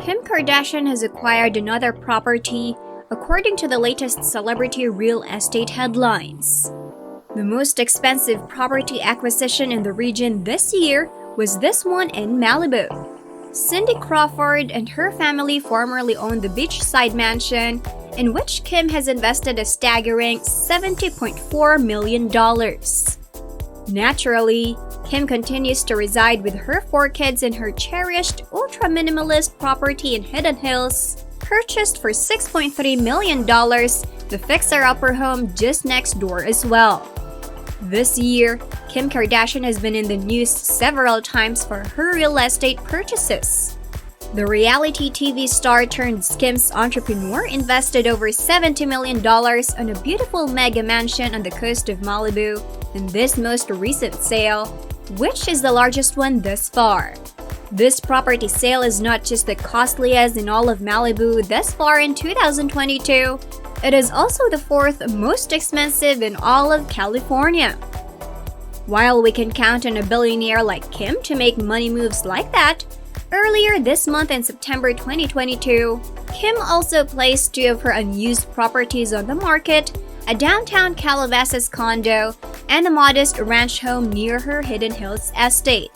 Kim Kardashian has acquired another property, according to the latest celebrity real estate headlines. The most expensive property acquisition in the region this year was this one in Malibu. Cindy Crawford and her family formerly owned the beachside mansion, in which Kim has invested a staggering $70.4 million. Naturally, Kim continues to reside with her 4 kids in her cherished ultra-minimalist property in Hidden Hills, purchased for $6.3 million, the fixer-upper home just next door as well. This year, Kim Kardashian has been in the news several times for her real estate purchases. The reality TV star turned Skims entrepreneur invested over $70 million on a beautiful mega mansion on the coast of Malibu in this most recent sale, which is the largest one thus far. This property sale is not just the costliest in all of Malibu thus far in 2022, it is also the 4th most expensive in all of California. While we can count on a billionaire like Kim to make money moves like that, earlier this month in September 2022, Kim also placed 2 of her unused properties on the market, a downtown Calabasas condo and a modest ranch home near her Hidden Hills estate.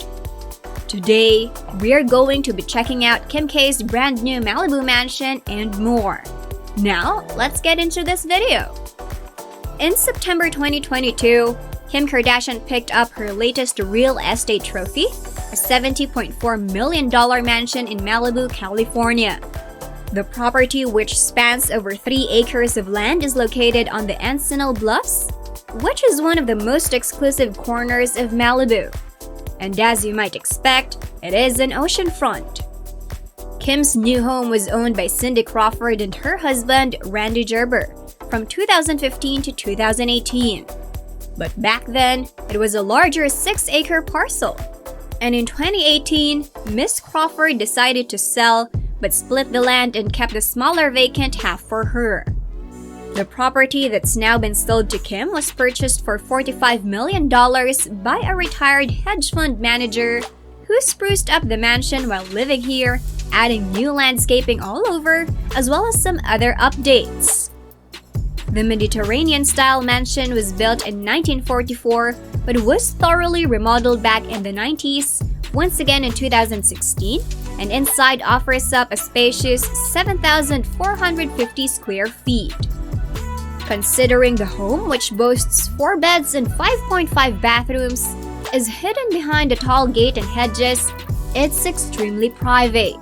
Today, we're going to be checking out Kim K's brand new Malibu mansion and more. Now, let's get into this video. In September 2022, Kim Kardashian picked up her latest real estate trophy, a $70.4 million mansion in Malibu, California. The property, which spans over 3 acres of land, is located on the ENCINAL BLUFFS, which is one of the most exclusive corners of Malibu. And as you might expect, it is an oceanfront. Kim's new home was owned by Cindy Crawford and her husband, Randy Gerber, from 2015 to 2018. But back then, it was a larger 6-acre parcel. And in 2018, Miss Crawford decided to sell, but split the land and kept the smaller vacant half for her. The property that's now been sold to Kim was purchased for $45 million by a retired hedge fund manager who spruced up the mansion while living here, adding new landscaping all over, as well as some other updates. The Mediterranean-style mansion was built in 1944 but was thoroughly remodeled back in the 90s, once again in 2016, and inside offers up a spacious 7,450 square feet. Considering the home, which boasts 4 beds and 5.5 bathrooms, is hidden behind a tall gate and hedges, it's extremely private.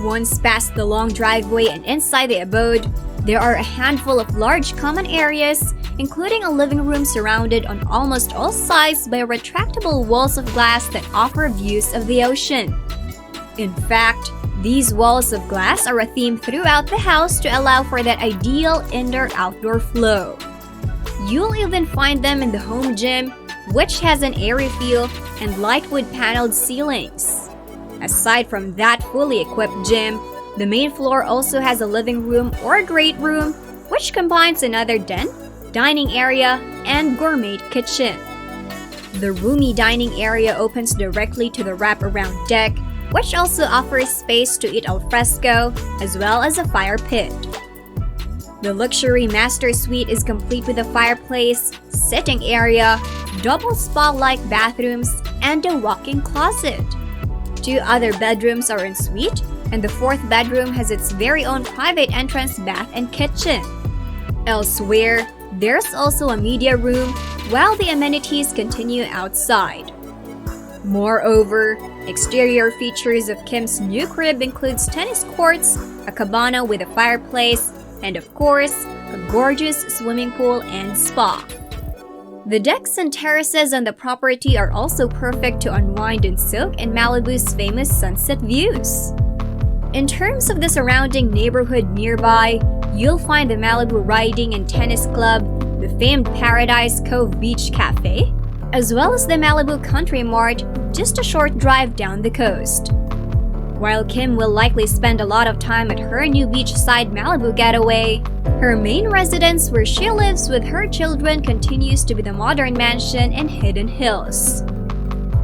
Once past the long driveway and inside the abode, there are a handful of large common areas, including a living room surrounded on almost all sides by retractable walls of glass that offer views of the ocean. In fact, these walls of glass are a theme throughout the house to allow for that ideal indoor-outdoor flow. You'll even find them in the home gym, which has an airy feel and light wood-paneled ceilings. Aside from that fully equipped gym, the main floor also has a living room or great room, which combines another den, dining area, and gourmet kitchen. The roomy dining area opens directly to the wraparound deck, which also offers space to eat al fresco, as well as a fire pit. The luxury master suite is complete with a fireplace, sitting area, double spa-like bathrooms, and a walk-in closet. 2 other bedrooms are en suite, and the 4th bedroom has its very own private entrance bath and kitchen. Elsewhere, there's also a media room, while the amenities continue outside. Moreover, exterior features of Kim's new crib includes tennis courts, a cabana with a fireplace, and of course, a gorgeous swimming pool and spa. The decks and terraces on the property are also perfect to unwind and soak in Malibu's famous sunset views. In terms of the surrounding neighborhood nearby, you'll find the Malibu Riding and Tennis Club, the famed Paradise Cove Beach Cafe, as well as the Malibu Country Mart, just a short drive down the coast. While Kim will likely spend a lot of time at her new beachside Malibu getaway, her main residence where she lives with her children continues to be the modern mansion in Hidden Hills.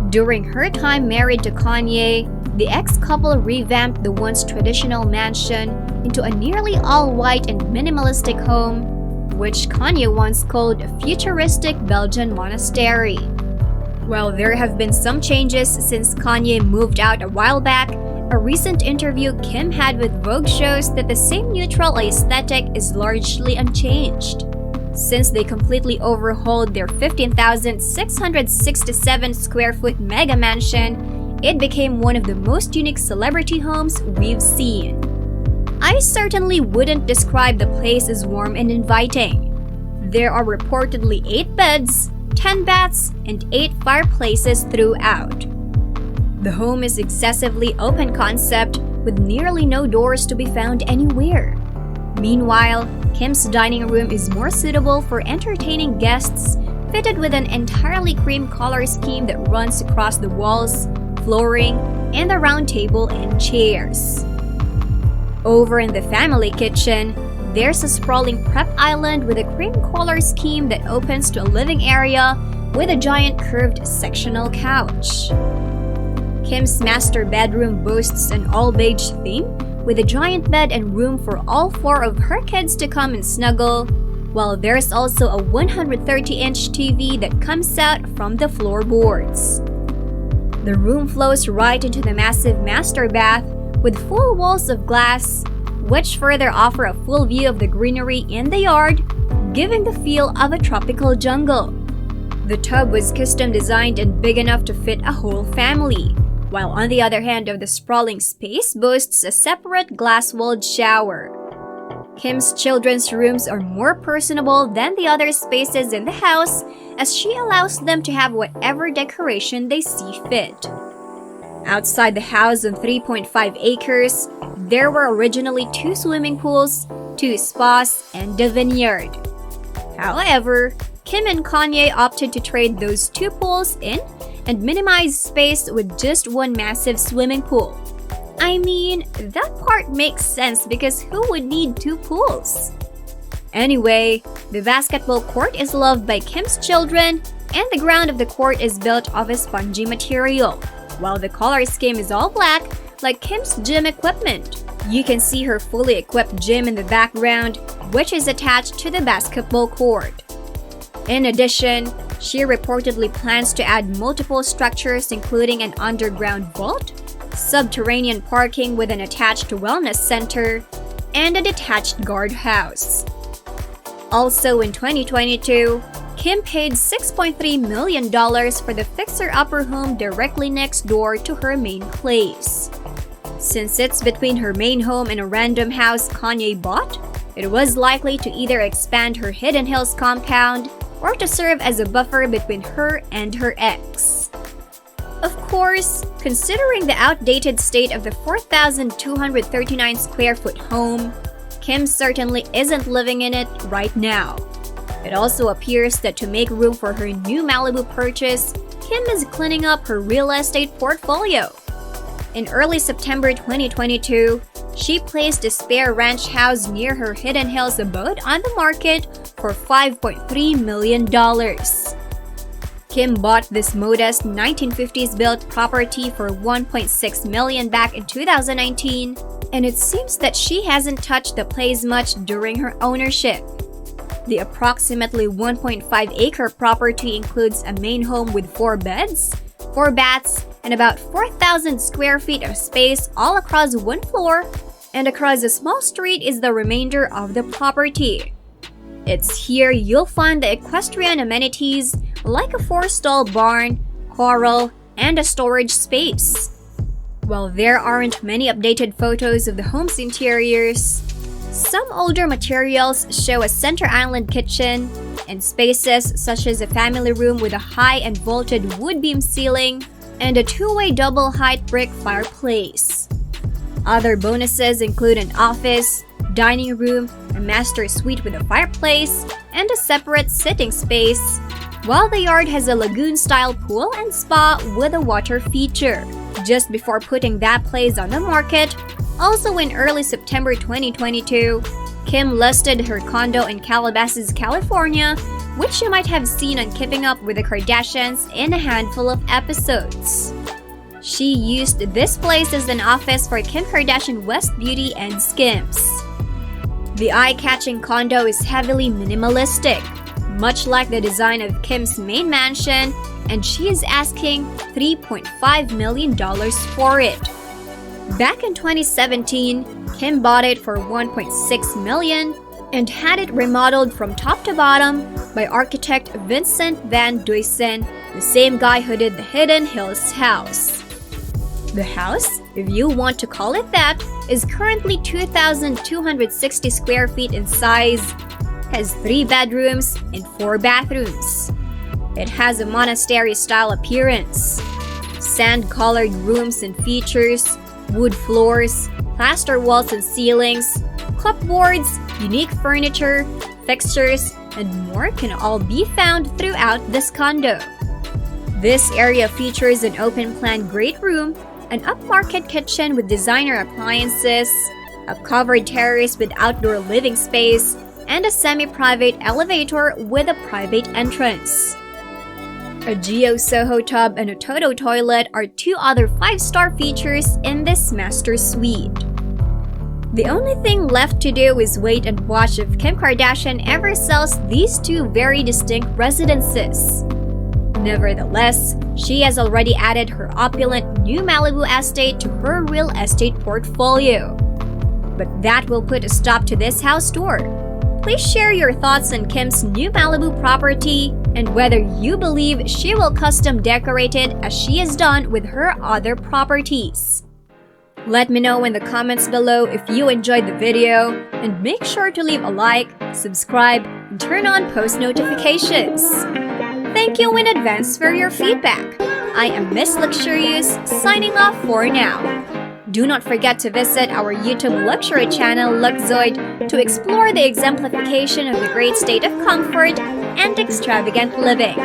During her time married to Kanye, The ex-couple revamped the once traditional mansion into a nearly all-white and minimalistic home, which Kanye once called a futuristic Belgian monastery. While there have been some changes since Kanye moved out a while back, a recent interview Kim had with Vogue shows that the same neutral aesthetic is largely unchanged. Since they completely overhauled their 15,667 square foot mega mansion, it became one of the most unique celebrity homes we've seen. I certainly wouldn't describe the place as warm and inviting. There are reportedly 8 beds, 10 baths, and 8 fireplaces throughout. The home is excessively open concept with nearly no doors to be found anywhere. Meanwhile, Kim's dining room is more suitable for entertaining guests, fitted with an entirely cream color scheme that runs across the walls, flooring, and the round table and chairs. Over in the family kitchen, there's a sprawling prep island with a cream color scheme that opens to a living area with a giant curved sectional couch. Kim's master bedroom boasts an all-beige theme with a giant bed and room for all 4 of her kids to come and snuggle, while there's also a 130-inch TV that comes out from the floorboards. The room flows right into the massive master bath with full walls of glass, which further offer a full view of the greenery in the yard, giving the feel of a tropical jungle. The tub was custom designed and big enough to fit a whole family, while on the other hand of the sprawling space boasts a separate glass-walled shower. Kim's children's rooms are more personable than the other spaces in the house, as she allows them to have whatever decoration they see fit. Outside the house on 3.5 acres, there were originally 2 swimming pools, 2 spas, and a vineyard. However, Kim and Kanye opted to trade those 2 pools in and minimize space with just 1 massive swimming pool. I mean, that part makes sense because who would need 2 pools? Anyway, the basketball court is loved by Kim's children, and the ground of the court is built of a spongy material, while the color scheme is all black, like Kim's gym equipment. You can see her fully equipped gym in the background, which is attached to the basketball court. In addition, she reportedly plans to add multiple structures including an underground vault, subterranean parking with an attached wellness center, and a detached guardhouse. Also in 2022, Kim paid $6.3 million for the fixer-upper home directly next door to her main place. Since it's between her main home and a random house Kanye bought, it was likely to either expand her Hidden Hills compound or to serve as a buffer between her and her ex. Of course, considering the outdated state of the 4,239 square foot home, Kim certainly isn't living in it right now. It also appears that to make room for her new Malibu purchase, Kim is cleaning up her real estate portfolio. In early September 2022, she placed a spare ranch house near her Hidden Hills abode on the market for $5.3 million. Kim bought this modest 1950s-built property for $1.6 million back in 2019, and it seems that she hasn't touched the place much during her ownership. The approximately 1.5-acre property includes a main home with 4 beds, 4 baths, and about 4,000 square feet of space all across 1 floor, and across a small street is the remainder of the property. It's here you'll find the equestrian amenities like a 4-stall barn, corral, and a storage space. While there aren't many updated photos of the home's interiors, some older materials show a center island kitchen and spaces such as a family room with a high and vaulted wood beam ceiling and a 2-way double-height brick fireplace. Other bonuses include an office, dining room, a master suite with a fireplace, and a separate sitting space, while the yard has a lagoon-style pool and spa with a water feature. Just before putting that place on the market, also in early September 2022, Kim listed her condo in Calabasas, California, which you might have seen on Keeping Up with the Kardashians in a handful of episodes. She used this place as an office for Kim Kardashian West Beauty and Skims. The eye-catching condo is heavily minimalistic, much like the design of Kim's main mansion, and she is asking $3.5 million for it. Back in 2017, Kim bought it for $1.6 million and had it remodeled from top to bottom by architect Vincent Van Duysen, the same guy who did the Hidden Hills house. The house, if you want to call it that, is currently 2,260 square feet in size, has 3 bedrooms and 4 bathrooms. It has a monastery-style appearance, sand-colored rooms and features, wood floors, plaster walls and ceilings, cupboards, unique furniture, fixtures, and more can all be found throughout this condo. This area features an open-plan great room, an upmarket kitchen with designer appliances, a covered terrace with outdoor living space, and a semi-private elevator with a private entrance. A Geo Soho tub and a Toto toilet are 2 other 5-star features in this master suite. The only thing left to do is wait and watch if Kim Kardashian ever sells these 2 very distinct residences. Nevertheless, she has already added her opulent new Malibu estate to her real estate portfolio. But that will put a stop to this house tour. Please share your thoughts on Kim's new Malibu property and whether you believe she will custom decorate it as she has done with her other properties. Let me know in the comments below if you enjoyed the video, and make sure to leave a like, subscribe, and turn on post notifications. Thank you in advance for your feedback. I am Miss Luxurious, signing off for now. Do not forget to visit our YouTube luxury channel Luxzoid to explore the exemplification of the great state of comfort and extravagant living.